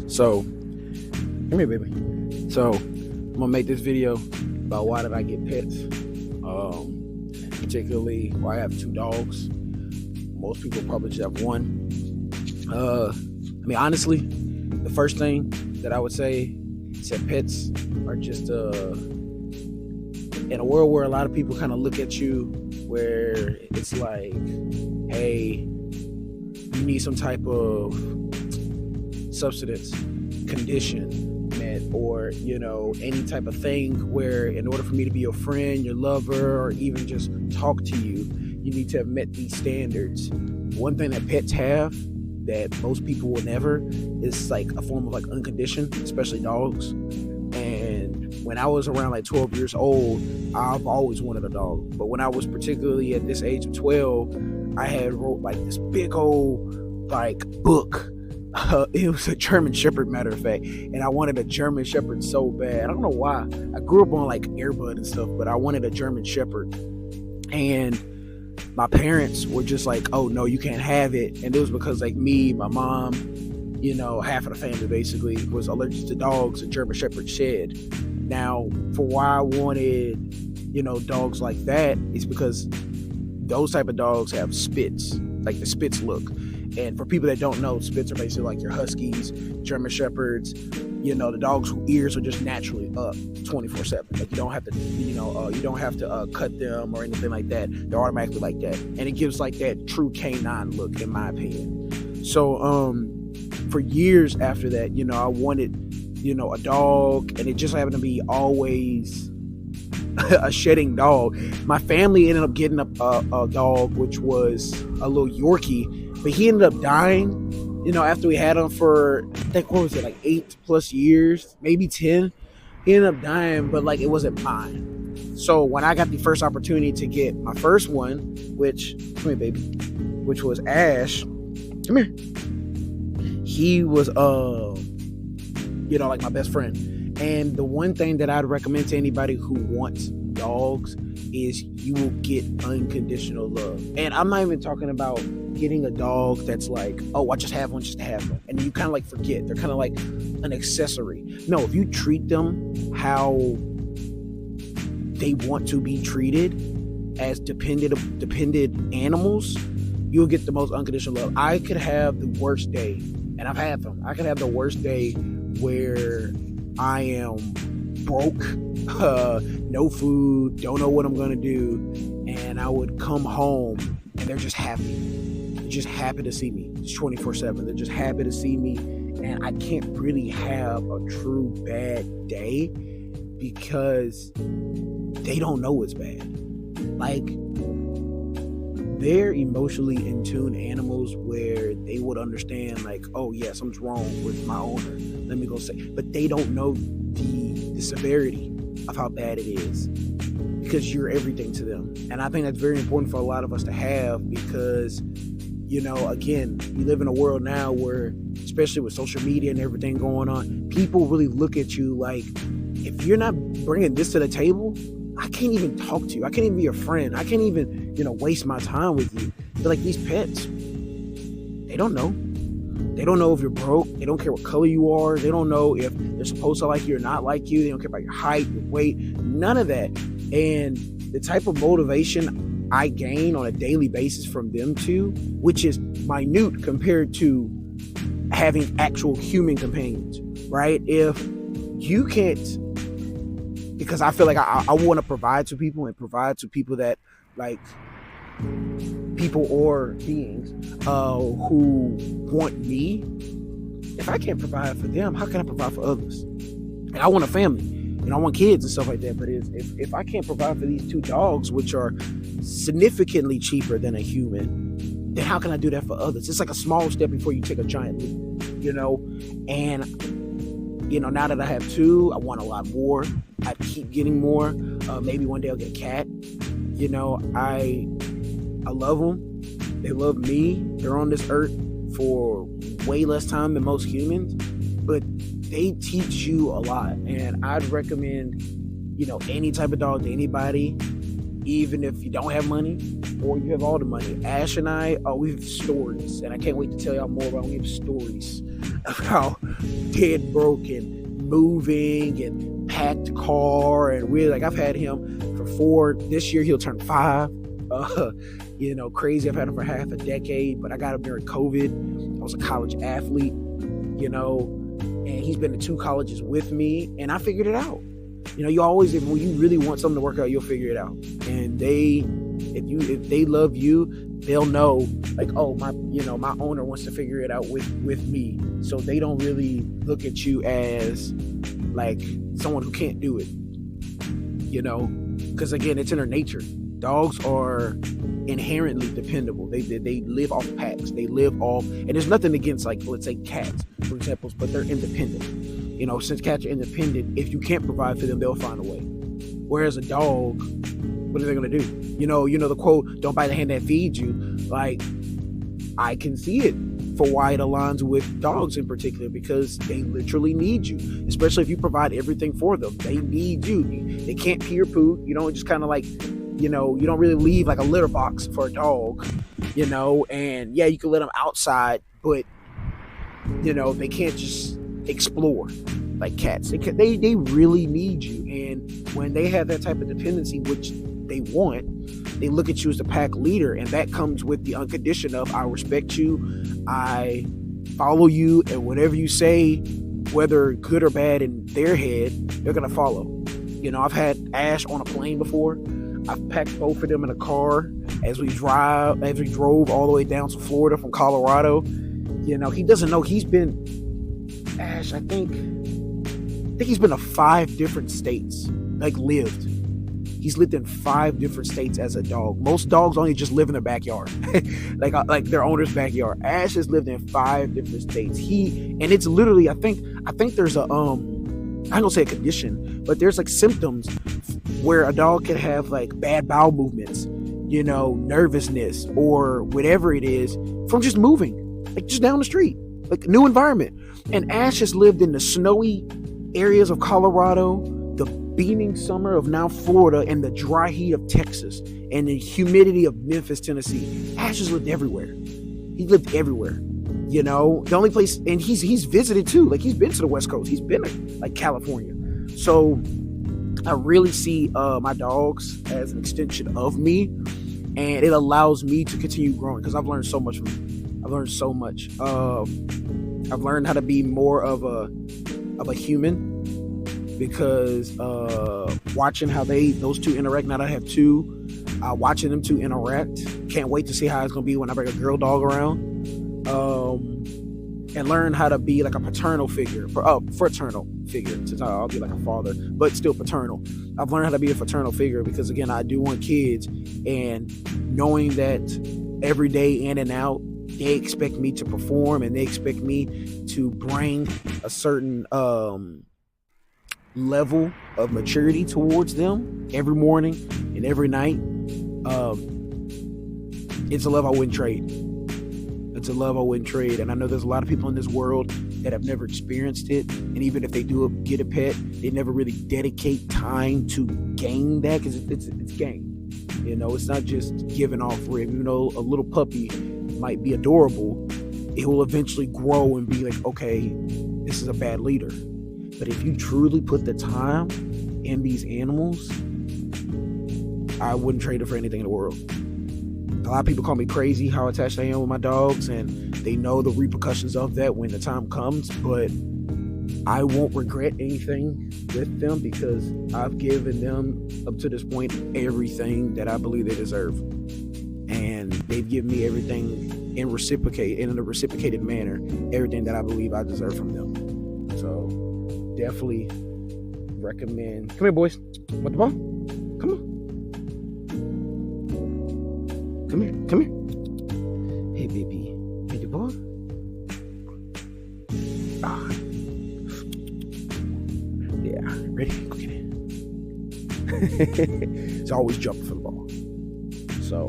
So, come here, baby. So, I'm gonna make this video about why did I get pets. Particularly why I have 2 dogs. Most people probably just have 1. Honestly, the first thing that I would say is that pets are just in a world where a lot of people kind of look at you where it's like, hey, you need some type of substance condition met, or any type of thing where in order for me to be your friend, your lover, or even just talk to you, you need to have met these standards. One thing that pets have that most people will never is like a form of like unconditioned, especially dogs. And when I was around like 12 years old, I've always wanted a dog. But when I was particularly at this age of 12, I had wrote like this big old like book. It was a German Shepherd, matter of fact, and I wanted a German Shepherd so bad. I don't know why. I grew up on like Airbud and stuff, but I wanted a German Shepherd. And my parents were just like, oh no, you can't have it. And it was because like me, my mom, half of the family basically was allergic to dogs, and German Shepherd shed. Now, for why I wanted, dogs like that is because those type of dogs have spits, like the spits look. And for people that don't know, spits are basically like your Huskies, German Shepherds, the dogs whose ears are just naturally up 24/7. Like you don't have to, you don't have to cut them or anything like that. They're automatically like that. And it gives like that true canine look, in my opinion. So, for years after that, I wanted, a dog, and it just happened to be always a shedding dog. My family ended up getting a dog, which was a little Yorkie, but he ended up dying, after we had him for, I think, what was it, like 8+ years, maybe 10. He ended up dying, but like it wasn't mine. So when I got the first opportunity to get my first one, which, come here, baby, which was Ash, come here. He was, like my best friend. And the one thing that I'd recommend to anybody who wants dogs is you will get unconditional love. And I'm not even talking about getting a dog that's like, oh, I just have one just to have one. And you kind of like forget. They're kind of like an accessory. No, if you treat them how they want to be treated as dependent animals, you'll get the most unconditional love. I could have the worst day, and I've had them. I could have the worst day where I am broke, no food, don't know what I'm gonna do, and I would come home and they're just happy. They're just happy to see me. It's 24/7. They're just happy to see me, and I can't really have a true bad day because they don't know it's bad. Like, they're emotionally in tune animals where they would understand, like, oh yeah, something's wrong with my owner. Let me go say, but they don't know the severity of how bad it is because you're everything to them. And I think that's very important for a lot of us to have because, again, we live in a world now where, especially with social media and everything going on, people really look at you like, if you're not bringing this to the table, I can't even talk to you. I can't even be your friend. I can't even, waste my time with you. They're like these pets. They don't know. They don't know if you're broke. They don't care what color you are. They don't know if they're supposed to like you or not like you. They don't care about your height, your weight, none of that. And the type of motivation I gain on a daily basis from them too, which is minute compared to having actual human companions, right? If you can't, because I feel like I want to provide to people and provide to people that like people or beings who want me. If I can't provide for them, how can I provide for others? And I want a family, I want kids and stuff like that. But if I can't provide for these 2 dogs, which are significantly cheaper than a human, then how can I do that for others? It's like a small step before you take a giant leap, And now that I have 2, I want a lot more. I keep getting more. Maybe one day I'll get a cat. I love them. They love me. They're on this earth for way less time than most humans, but they teach you a lot. And I'd recommend, any type of dog to anybody, even if you don't have money or you have all the money. Ash and I, we have stories, and I can't wait to tell y'all more about. We have stories. of how dead broken, moving and packed car, and really, like, I've had him for 4. This year he'll turn 5. Crazy. I've had him for half a decade, but I got him during COVID. I was a college athlete, and he's been to 2 colleges with me, and I figured it out. You always, when you really want something to work out, you'll figure it out. And if they love you, they'll know, like, oh, my owner wants to figure it out with me. So they don't really look at you as like someone who can't do it, because again, it's in their nature. Dogs are inherently dependable. They live off packs. They live off, and there's nothing against, like, let's say cats, for example, but they're independent. Since cats are independent, if you can't provide for them, they'll find a way. Whereas a dog, what are they gonna do? The quote, "Don't bite the hand that feeds you." Like, I can see it for why it aligns with dogs in particular, because they literally need you, especially if you provide everything for them. They need you. They can't pee or poo. You don't just kind of like, you don't really leave like a litter box for a dog, and yeah, you can let them outside, but they can't just explore like cats. They really need you, and when they have that type of dependency, which they want, they look at you as the pack leader, and that comes with the uncondition of, I respect you, I follow you, and whatever you say, whether good or bad in their head, they're gonna follow. I've had Ash on a plane before. I've packed both of them in a car as we drove all the way down to Florida from Colorado. He doesn't know Ash, I think he's been to 5 different states, lived. He's lived in 5 different states as a dog. Most dogs only just live in their backyard, like their owner's backyard. Ash has lived in 5 different states. And it's literally, I think there's a, I'm not gonna say a condition, but there's like symptoms where a dog can have like bad bowel movements, nervousness or whatever it is from just moving, like just down the street, like new environment. And Ash has lived in the snowy areas of Colorado, the beaming summer of now Florida, and the dry heat of Texas, and the humidity of Memphis, Tennessee. Ash has lived everywhere. He lived everywhere. The only place, and he's visited too. Like, he's been to the West Coast. He's been to like California. So I really see my dogs as an extension of me, and it allows me to continue growing because I've learned so much from them. I've learned so much. I've learned how to be more of a human, because watching how those two interact. Now that I have 2, watching them 2 interact, can't wait to see how it's gonna be when I bring a girl dog around, and learn how to be like a paternal figure, fraternal figure. Since I'll be like a father, but still paternal. I've learned how to be a fraternal figure because, again, I do want kids, and knowing that every day in and out, they expect me to perform, and they expect me to bring a certain level of maturity towards them every morning and every night. It's a love I wouldn't trade. It's a love I wouldn't trade. And I know there's a lot of people in this world that have never experienced it, and even if they do get a pet, they never really dedicate time to gain that, because it's gain. It's not just giving off rib. Even though a little puppy might be adorable, it will eventually grow and be like, okay, this is a bad leader. But if you truly put the time in these animals, I wouldn't trade it for anything in the world. A lot of people call me crazy how attached I am with my dogs, and they know the repercussions of that when the time comes, but I won't regret anything with them because I've given them, up to this point, everything that I believe they deserve. And they've given me everything in a reciprocated manner, everything that I believe I deserve from them. So definitely recommend. Come here, boys. Want the ball? Come on. Come here. Hey, baby. Hey, the ball. Yeah, ready? Go get it. It's always jumping for the ball. So